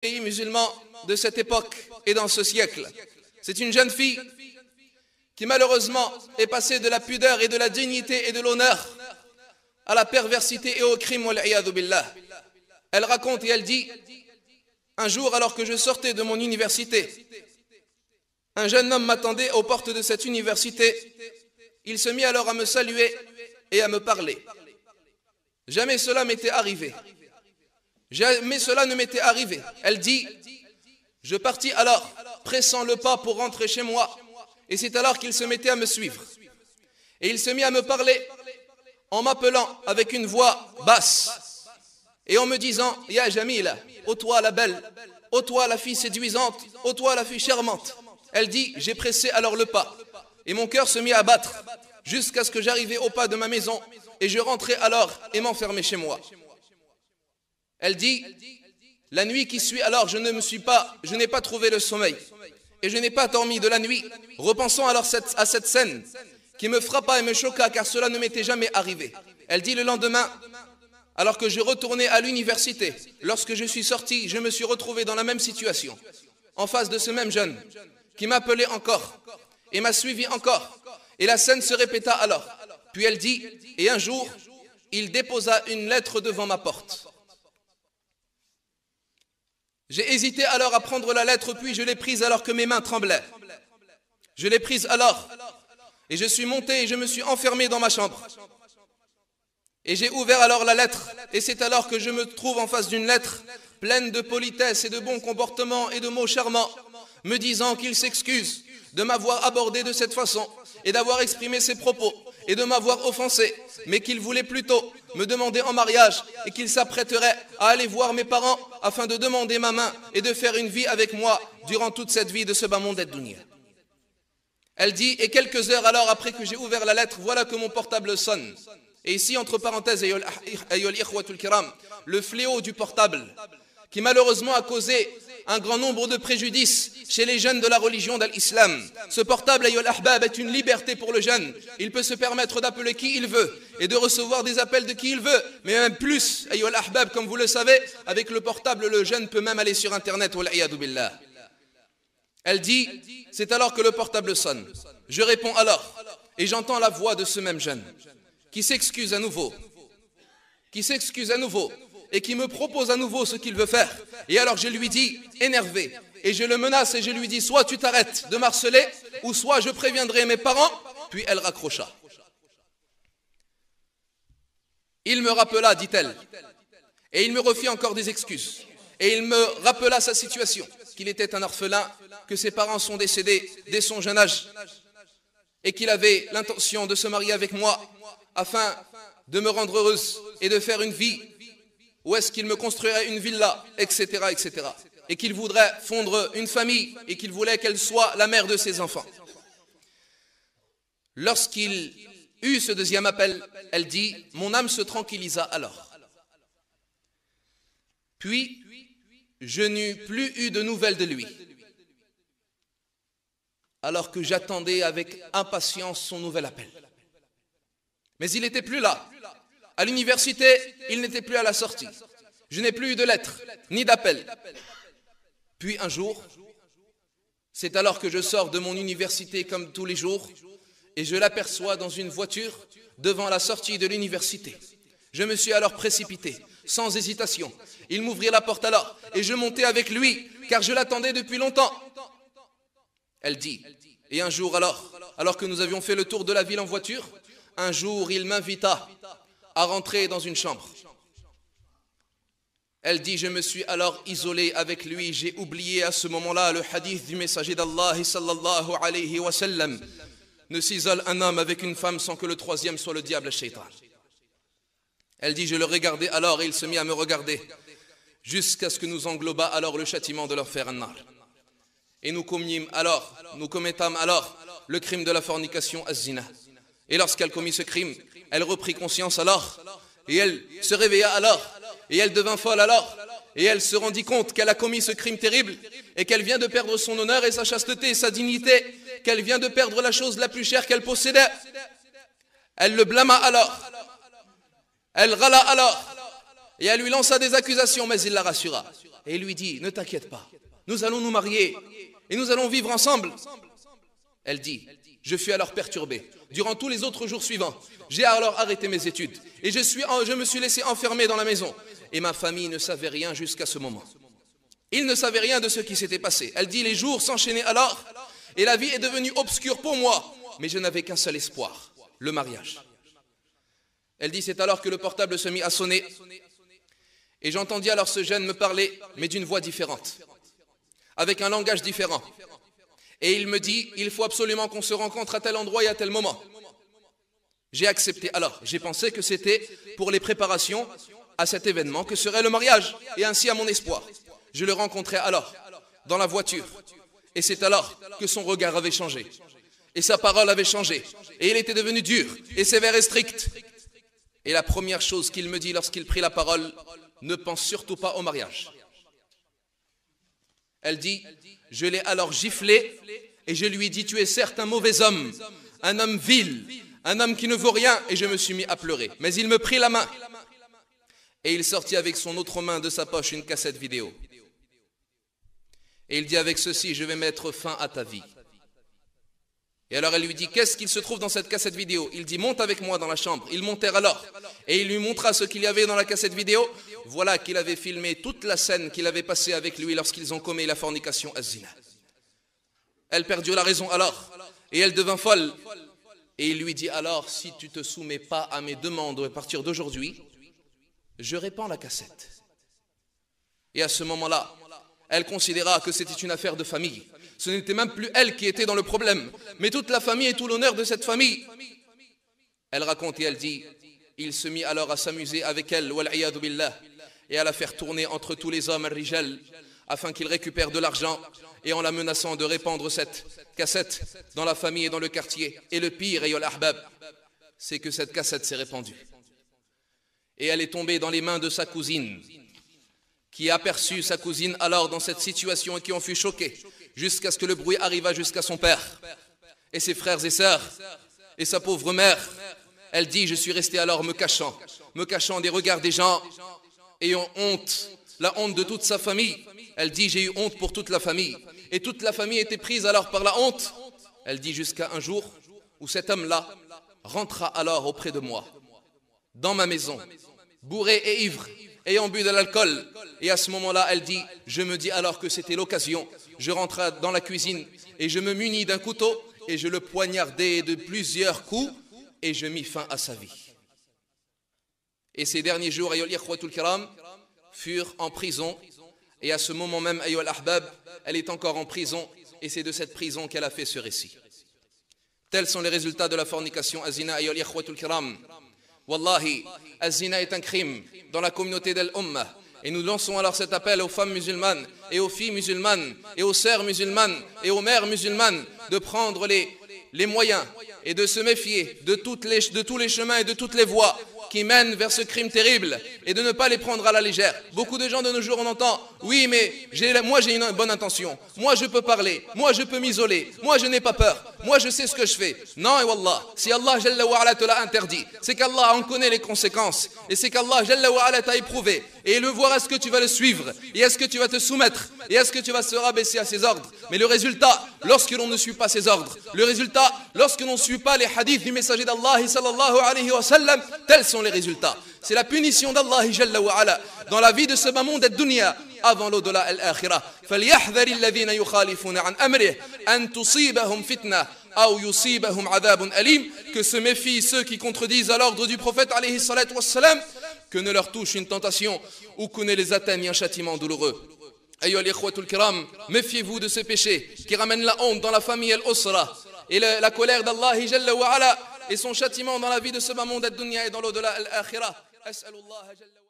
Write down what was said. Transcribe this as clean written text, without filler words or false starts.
pays musulmans de cette époque et dans ce siècle. C'est une jeune fille qui malheureusement est passée de la pudeur et de la dignité et de l'honneur à la perversité et au crime. Elle raconte et elle dit: un jour, alors que je sortais de mon université, un jeune homme m'attendait aux portes de cette université. Il se mit alors à me saluer et à me parler. Jamais cela m'était arrivé. Jamais cela ne m'était arrivé. Elle dit: je partis alors, pressant le pas pour rentrer chez moi, et c'est alors qu'il se mettait à me suivre. Et il se mit à me parler en m'appelant avec une voix basse et en me disant: Ya Jamila, ô toi la belle, ô toi la fille séduisante, ô toi la fille charmante. Elle dit: j'ai pressé alors le pas et mon cœur se mit à battre jusqu'à ce que j'arrivais au pas de ma maison, et je rentrai alors et m'enfermai chez moi. Elle dit: la nuit qui suit alors, je n'ai pas trouvé le sommeil et je n'ai pas dormi de la nuit, repensant alors à cette scène qui me frappa et me choqua, car cela ne m'était jamais arrivé. Elle dit: le lendemain, alors que je retournais à l'université, lorsque je suis sorti, je me suis retrouvé dans la même situation, en face de ce même jeune qui m'appelait encore et m'a suivi encore, et la scène se répéta alors. Puis elle dit: et un jour, il déposa une lettre devant ma porte. J'ai hésité alors à prendre la lettre, puis je l'ai prise alors que mes mains tremblaient. Je l'ai prise alors, et je suis monté et je me suis enfermé dans ma chambre. Et j'ai ouvert alors la lettre, et c'est alors que je me trouve en face d'une lettre pleine de politesse et de bons comportements et de mots charmants, me disant qu'il s'excuse de m'avoir abordé de cette façon et d'avoir exprimé ses propos et de m'avoir offensé, mais qu'il voulait plutôt me demander en mariage et qu'il s'apprêterait à aller voir mes parents afin de demander ma main et de faire une vie avec moi durant toute cette vie de ce bas monde ad-dunya. Elle dit: et quelques heures alors après que j'ai ouvert la lettre, voilà que mon portable sonne. Et ici, entre parenthèses, le fléau du portable, qui malheureusement a causé un grand nombre de préjudices chez les jeunes de la religion de l'islam. Ce portable, ayyul ahbab, est une liberté pour le jeune. Il peut se permettre d'appeler qui il veut et de recevoir des appels de qui il veut. Mais même plus, ayyul ahbab, comme vous le savez, avec le portable, le jeune peut même aller sur Internet. Elle dit: c'est alors que le portable sonne. Je réponds alors, et j'entends la voix de ce même jeune qui s'excuse à nouveau, et qui me propose à nouveau ce qu'il veut faire. Et alors je lui dis, énervé, et je le menace et je lui dis: soit tu t'arrêtes de m'harceler, ou soit je préviendrai mes parents. Puis elle raccrocha. Il me rappela, dit-elle, et il me refit encore des excuses. Et il me rappela sa situation, qu'il était un orphelin, que ses parents sont décédés dès son jeune âge, et qu'il avait l'intention de se marier avec moi afin de me rendre heureuse et de faire une vie où est-ce qu'il me construirait une villa, etc., etc. Et qu'il voudrait fondre une famille et qu'il voulait qu'elle soit la mère de ses enfants. Lorsqu'il eut ce deuxième appel, elle dit: mon âme se tranquillisa alors. Puis, je n'eus plus eu de nouvelles de lui, alors que j'attendais avec impatience son nouvel appel. Mais il n'était plus là. À l'université, il n'était plus à la sortie. Je n'ai plus eu de lettres, ni d'appels. Puis un jour, c'est alors que je sors de mon université comme tous les jours, et je l'aperçois dans une voiture devant la sortie de l'université. Je me suis alors précipité, sans hésitation. Il m'ouvrit la porte alors, et je montai avec lui, car je l'attendais depuis longtemps. Elle dit: et un jour alors que nous avions fait le tour de la ville en voiture, un jour il m'invita à rentrer dans une chambre. Elle dit: je me suis alors isolé avec lui. J'ai oublié à ce moment-là le hadith du messager d'Allah sallallahu alayhi wa sallam: ne s'isole un homme avec une femme sans que le troisième soit le diable, shaitan. Elle dit: je le regardais alors et il se mit à me regarder jusqu'à ce que nous engloba alors le châtiment de l'enfer an-nar. Et nous commettâmes alors le crime de la fornication az-zina. Et lorsqu'elle commit ce crime, elle reprit conscience alors, et elle se réveilla alors, et elle devint folle alors, et elle se rendit compte qu'elle a commis ce crime terrible, et qu'elle vient de perdre son honneur et sa chasteté et sa dignité, qu'elle vient de perdre la chose la plus chère qu'elle possédait. Elle le blâma alors, elle râla alors, et elle lui lança des accusations, mais il la rassura. et il lui dit, ne t'inquiète pas, nous allons nous marier et nous allons vivre ensemble. Elle dit, je fus alors perturbé. Durant tous les autres jours suivants, j'ai alors arrêté mes études et je me suis laissé enfermer dans la maison. Et ma famille ne savait rien jusqu'à ce moment. Ils ne savaient rien de ce qui s'était passé. Elle dit, les jours s'enchaînaient alors et la vie est devenue obscure pour moi. Mais je n'avais qu'un seul espoir, le mariage. Elle dit, c'est alors que le portable se mit à sonner. Et j'entendis alors ce jeune me parler, mais d'une voix différente, avec un langage différent. Et il me dit, il faut absolument qu'on se rencontre à tel endroit et à tel moment. J'ai accepté. Alors, j'ai pensé que c'était pour les préparations à cet événement que serait le mariage, et ainsi à mon espoir. Je le rencontrai alors, dans la voiture. Et c'est alors que son regard avait changé. Et sa parole avait changé. Et il était devenu dur, et sévère et strict. Et la première chose qu'il me dit lorsqu'il prit la parole, ne pense surtout pas au mariage. Elle dit, je l'ai alors giflé et je lui ai dit, tu es certes un mauvais homme, un homme vil, un homme qui ne vaut rien, et je me suis mis à pleurer. Mais il me prit la main et il sortit avec son autre main de sa poche une cassette vidéo. Et il dit, avec ceci, je vais mettre fin à ta vie. Et alors elle lui dit, qu'est-ce qu'il se trouve dans cette cassette vidéo? Il dit, monte avec moi dans la chambre. Ils montèrent alors et il lui montra ce qu'il y avait dans la cassette vidéo. Voilà qu'il avait filmé toute la scène qu'il avait passée avec lui lorsqu'ils ont commis la fornication az-zina. Elle perdit la raison alors et elle devint folle. Et il lui dit, alors si tu ne te soumets pas à mes demandes à partir d'aujourd'hui, je répands la cassette. Et à ce moment-là, elle considéra que c'était une affaire de famille. Ce n'était même plus elle qui était dans le problème, mais toute la famille et tout l'honneur de cette famille. Elle raconte et elle dit, il se mit alors à s'amuser avec elle, wal-iyadu billah, et à la faire tourner entre tous les hommes al-rijal, afin qu'ils récupèrent de l'argent, et en la menaçant de répandre cette cassette dans la famille et dans le quartier. Et le pire, ayol ahbab, c'est que cette cassette s'est répandue. Et elle est tombée dans les mains de sa cousine, qui aperçut sa cousine alors dans cette situation et qui en fut choquée, jusqu'à ce que le bruit arriva jusqu'à son père et ses frères et sœurs et sa pauvre mère. Elle dit, je suis resté alors me cachant des regards des gens, ayant honte, la honte de toute sa famille. Elle dit, j'ai eu honte pour toute la famille, et toute la famille était prise alors par la honte. Elle dit, jusqu'à un jour où cet homme-là rentra alors auprès de moi, dans ma maison, bourré et ivre, ayant bu de l'alcool. Et à ce moment-là, elle dit, je me dis alors que c'était l'occasion. Je rentrai dans la cuisine et je me munis d'un couteau et je le poignardai de plusieurs coups et je mis fin à sa vie. Et ces derniers jours, ayyul ikhwatul kiram, furent en prison. Et à ce moment même, ayyul ahbab, elle est encore en prison et c'est de cette prison qu'elle a fait ce récit. Tels sont les résultats de la fornication az-zina, ayyul ikhwatul kiram. Wallahi, az-zina est un crime dans la communauté d'Al-Ummah. Et nous lançons alors cet appel aux femmes musulmanes et aux filles musulmanes et aux sœurs musulmanes et aux mères musulmanes de prendre les moyens et de se méfier de tous les chemins et de toutes les voies qui mènent vers ce crime terrible et de ne pas les prendre à la légère. Beaucoup de gens de nos jours on entend, oui mais moi j'ai une bonne intention, moi je peux parler, moi je peux m'isoler, moi je n'ai pas peur, moi je sais ce que je fais. Non et wallah, si Allah Jalla wa Ala te l'a interdit, c'est qu'Allah en connaît les conséquences et c'est qu'Allah Jalla wa Ala t'a éprouvé et le voir est-ce que tu vas le suivre et est-ce que tu vas te soumettre et est-ce que tu vas se rabaisser à ses ordres. Mais le résultat, lorsque l'on ne suit pas ses ordres, le résultat, lorsque l'on ne suit pas les hadiths du messager d'Allah sallallahu alayhi wa sallam, tels sont les résultats. C'est la punition d'Allah Jalla wa Ala dans la vie de ce bas monde ad-dunya avant l'au-delà al-akhirah. فَلْيَحْذَرِ الَّذِينَ يُخَالِفُونَ عَنْ أَمْرِهِ أَنْ تُصِيبَهُمْ فِتْنَةٌ أَوْ يُصِيبَهُمْ عَذَابٌ أَلِيمٌ. Que se méfient ceux qui contredisent à l'ordre du prophète alayhi salatu wassalam, que ne leur touche une tentation ou que ne les atteigne un châtiment douloureux. Ayyuhal ikhwatul kiram, méfiez-vous de ces péchés qui ramènent la honte dans la famille al-usra et la colère d'Allah Jalla wa Ala et son châtiment dans la vie de ce bas monde ad-dunya et dans l'au-delà al-akhirah. As'alullah Jalla wa Ala.